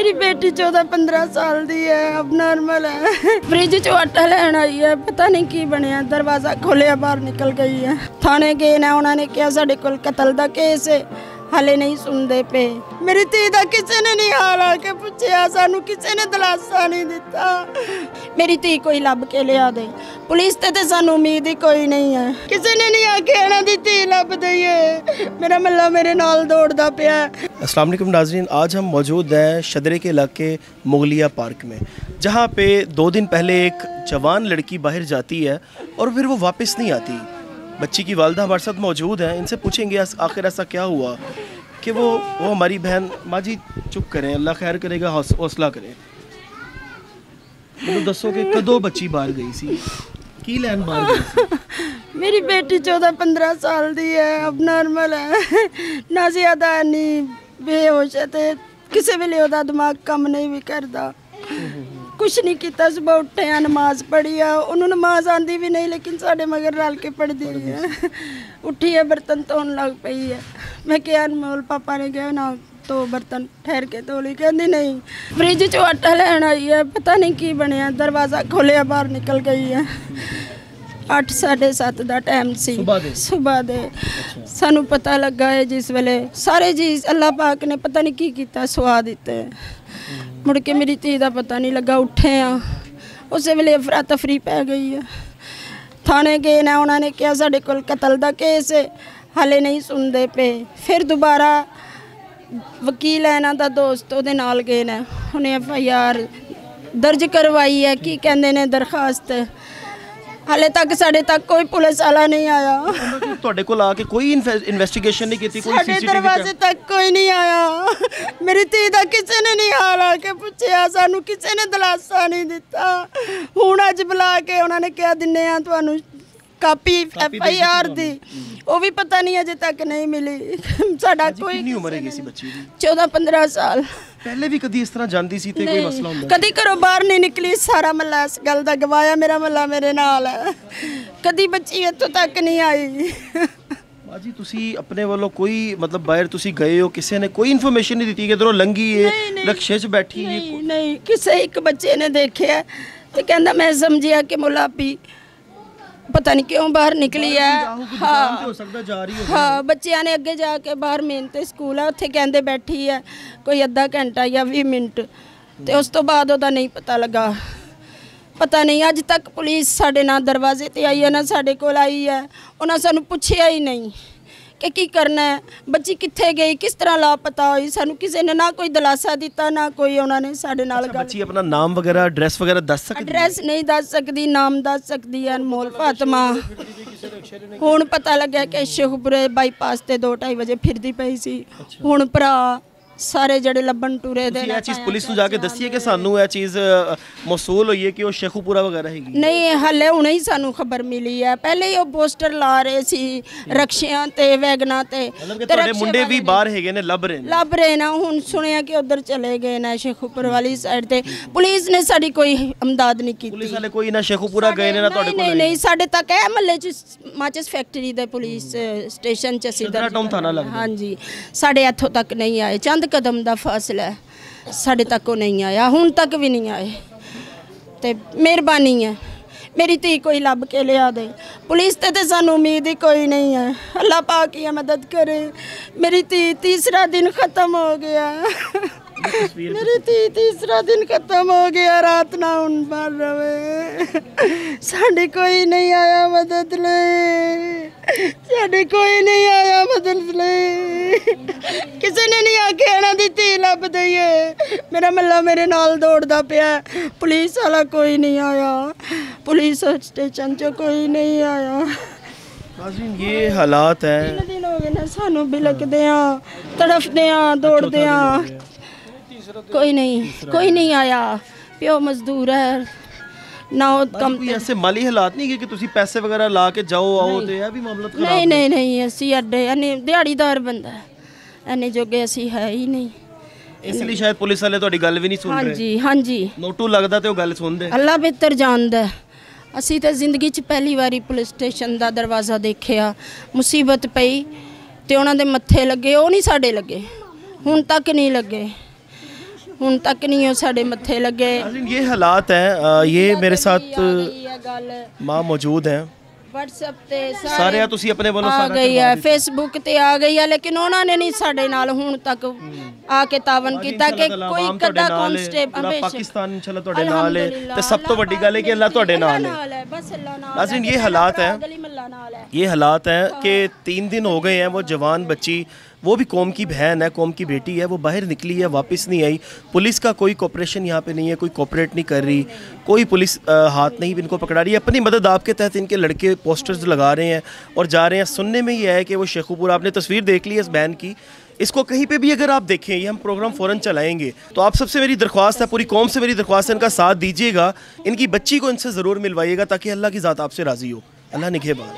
मेरी बेटी 14-15 साल दी है, अब नॉर्मल है। फ्रिज चो आटा लैन आई है, पता नहीं की बनया, दरवाजा खोलिया बाहर निकल गई है। थाने गए ना, उन्होंने कहा साडे कोल कतल दा केस है, हाले नहीं सुनते पे। मेरी धी दा किसी ने नहीं हाल आके पूछया, सानू किसी ने दिलासा नहीं दिता। मेरी धी कोई लभ के लिया दे, पुलिस ते सानू उम्मीद ही कोई नहीं है। किसी ने नहीं आके इन्हां दी धी लभ दईए। मेरा मल्ला मेरे नाल दौड़दा पिया। अस्सलाम वालेकुम नाज़रीन, आज हम मौजूद हैं शदरे के इलाके मुगलिया पार्क में, जहाँ पे 2 दिन पहले एक जवान लड़की बाहर जाती है और फिर वो वापस नहीं आती। बच्ची की वालदा हमारे साथ मौजूद हैं, इनसे पूछेंगे आखिर ऐसा क्या हुआ कि वो हमारी बहन। माँ जी चुप करें, अल्लाह खैर करेगा, हौसला करें। मतलब दसो कि कदों बच्ची बाहर गई सी, की लैन बाहर गई सी? मेरी बेटी 14-15 साल दी है, अब नॉर्मल है, ना ज्यादा नहीं बेहोश है, ते किसी वेले ओदा दिमाग कम नहीं भी करता। कुछ नहीं किया, सुबह उठे हैं, नमाज पढ़ी है, उन्होंने नमाज आती भी नहीं, लेकिन साढ़े मगर रल के पढ़ती है। उठी है, बर्तन धोन लग पई है। मैं क्या अनमोल पापा ने कहा ना तो बर्तन ठहर के धो ली, कहती नहीं। फ्रिज चो आटा लैन आई है, पता नहीं की बनया, दरवाजा खोलिया बाहर निकल गई है। 8-7:30 का टाइम सी सुबह दे। सानू पता लगा है जिस वेले सारे जी अल्लाह पाक ने पता नहीं की किया, सुहा दिते। मुड़ के मेरी धी का पता नहीं लगा, उठे हाँ उस वेले अफरा तफरी पै गई है। थाने गए ना, उन्होंने कहा साडे कोल कतल दा केस है, हाले नहीं सुनते पे। फिर दोबारा वकील है इन्हां दा दोस्त उहदे नाल गए ने, उन्हें FIR दर्ज करवाई है। की कहंदे ने दरखास्त, हाले तक साढ़े तक कोई पुलिस वाला नहीं आया। ਤੁਹਾਡੇ ਕੋਲ ਆ ਕੇ ਕੋਈ ਇਨਵੈਸਟੀਗੇਸ਼ਨ नहीं की, कोई साढ़े दरवाजे तक कोई नहीं आया। मेरी धी दा किसी ने नहीं हाल आके पूछया, सानू किसी ने दिलासा नहीं दिता। हुण अज बुला के उन्होंने कहा दिन्ने आ तुहानू कापी FIR दी, वो भी पता नहीं अजे तक नहीं मिली। साडा कोई कितनी उम्र है किसी बच्ची की? 14-15 साल। पहले भी कदी इस तरह जाती सी ते कोई मसला हुंदा? कदी घरों बाहर नहीं निकली, सारा महला इस गल दा गवाया, मेरा महला मेरे नाल है। कदी बच्ची इत्थों तक नहीं आई। जी तुसी अपने वालों कोई मतलब बाहर तुसी गए हो, किसी ने कोई इन्फॉर्मेशन नहीं दी कि इधरों लंघी है रक्शे च बैठी है? नहीं, किसी एक बच्चे ने देखा तो कहंदा मैं समझिया कि मुलापी पता नहीं क्यों बाहर निकली है। हाँ बच्चों ने अगे जाके बाहर मेहनत स्कूल है, उत्थे कहंदे बैठी है कोई अद्धा घंटा या 20 मिनट, तो उस तो बाद ओदा नहीं पता लगा। पता नहीं अज तक पुलिस साढ़े ना दरवाजे ते आई है, ना साढ़े कोल आई है। उन्हें सानू पूछया ही नहीं कि की करना है, बच्ची कित्थे गई, किस तरह लापता हुई, सानू किसी ने ना कोई दिलासा दिता, ना कोई उन्होंने साढ़े नाल गल। बच्ची अपना नाम वगैरह एड्रैस वगैरह दस सकती? एड्रैस नहीं दस सकती, नाम दस सकती है अनमोल फातिमा। हुण पता लग्या कि शेखपुरे बाईपास ते 2-2:30 बजे फिरदी पई सी। हुण भरा सारे जड़े लब्बन टूरे दे ये चीज़ पुलिस को जाके दसी है कि सानू ये चीज़ मौसूल हुई है कि वो शेखुपुरा वगैरह है? नहीं, हाले हुणे ही सानू खबर मिली है। पहले ही वो पोस्टर ला रहे सी रक्शियां ते वैगना ते, तेरे मुंडे भी बाहर हैगे ने लभ रहे ना। हुण सुनिया कि उधर चले गए ना शेखुपुर वाली साइड ते। पुलिस ने साडी कोई इमदाद नहीं की। पुलिस वाले कोई ना शेखुपुरा गए ने ना तुहाडे कोल? नहीं, साडे तक है महल्ले च माचिस फैक्ट्री दे पुलिस स्टेशन च असीं टाउन थाना लगदा। हाँ जी, साडे इत्थों तक नहीं आए, चंद कदम का फासला है, साढ़े तक वो नहीं आया, हुण तक भी नहीं आए। तो मेहरबानी है मेरी धी कोई लभ के लिया दे, पुलिस ते सानू उम्मीद ही कोई नहीं है। अल्लाह पाक ही मदद करे। मेरी धी तीसरा दिन ख़त्म हो गया। मेरी धी तीसरा दिन ख़त्म हो गया, रात ना हुण बाहर रवे। साढ़े कोई नहीं आया मदद ले, साढ़े कोई नहीं आया मदद ले। किसी ने नहीं आके इन्हां दी धी लभ दईए। मेरा महला मेरे नाल दौड़दा पिया, पुलिस वाला कोई नहीं आया, पुलिस स्टेशन चो कोई नहीं आया। ये हालात है। 3 दिन हो गए ना सानू बिलकदे तड़फदे दौड़दे, कोई नहीं आया। प्यो मजदूर है ना, कम ऐसे माली हालात नहीं कि तुसी पैसे वगैरह ला के जाओ आओ तो यह भी मामला खराब? नहीं, असी अड्डे दिहाड़ीदार बंदा है, इन्ने जोगे असी है ही नहीं। इसलिए शायद पुलिस वाले तुहाडी गल भी नहीं सुन रहे। हाँ जी नोटू लगदा ते ओह गल सुनदे। अल्लाह बेहतर जानदा। असी तो जिंदगी च पहली बारी पुलिस स्टेशन का दरवाज़ा देखा। मुसीबत पई तो उन्होंने मत्थे लगे, वो नहीं साढ़े लगे, हुण तक नहीं लगे। ਹੁਣ तक नहीं हो साढ़े मत्थे लगे। नाज़रीन, ये हालात हैं। ये मेरे साथ गल माँ मौजूद हैं। WhatsApp ਤੇ ਸਾਰੇ ਆ ਤੁਸੀਂ ਆਪਣੇ ਵੱਲੋਂ ਆ ਸਾਰਾ ਗਈ ਕਰਵਾ ਹੈ, ਦਿੱਤਾ। Facebook ਤੇ ਆ ਗਈ ਹੈ, ਲੇਕਿਨ ਉਹਨਾਂ ਨੇ ਨਹੀਂ ਸਾਡੇ ਨਾਲ ਹੁਣ ਤੱਕ ਆ ਕੇ ਤਾਵਨ ਕੀਤਾ ਕਿ ਕੋਈ ਕੱਡਾ ਕਾਂਸਟੇਬਲ ਪਾਕਿस्तान इंशाल्लाह ਤੁਹਾਡੇ ਨਾਲ ਹੈ ਤੇ ਸਭ ਤੋਂ ਵੱਡੀ ਗੱਲ ਹੈ ਕਿ ਅੱਲਾਹ ਤੁਹਾਡੇ ਨਾਲ ਹੈ। बस अल्लाह नाल नाज़रीन, ये हालात हैं, गली मोहल्ला नाल है। ये हालात हैं कि 3 दिन हो गए हैं, वो जवान बच्ची, वो भी कौम की बहन है, कौम की बेटी है, वो बाहर निकली है, वापस नहीं आई। पुलिस का कोई कोऑपरेशन यहाँ पे नहीं है, कोई कोऑपरेट नहीं कर रही, कोई पुलिस हाथ नहीं इनको पकड़ा रही है। अपनी मदद आपके तहत इनके लड़के पोस्टर्स लगा रहे हैं और जा रहे हैं। सुनने में ये है कि वो शेखुपुर, आपने तस्वीर देख ली है इस बहन की, इसको कहीं पे भी अगर आप देखें, ये हम प्रोग्राम फ़ौरन चलाएंगे, तो आप सबसे मेरी दरख्वास्त है, पूरी कौम से मेरी दरख्वास्त है, इनका साथ दीजिएगा, इनकी बच्ची को इनसे ज़रूर मिलवाइएगा ताकि अल्लाह की ज़ात आपसे राज़ी हो। अल्लाह निगहबान।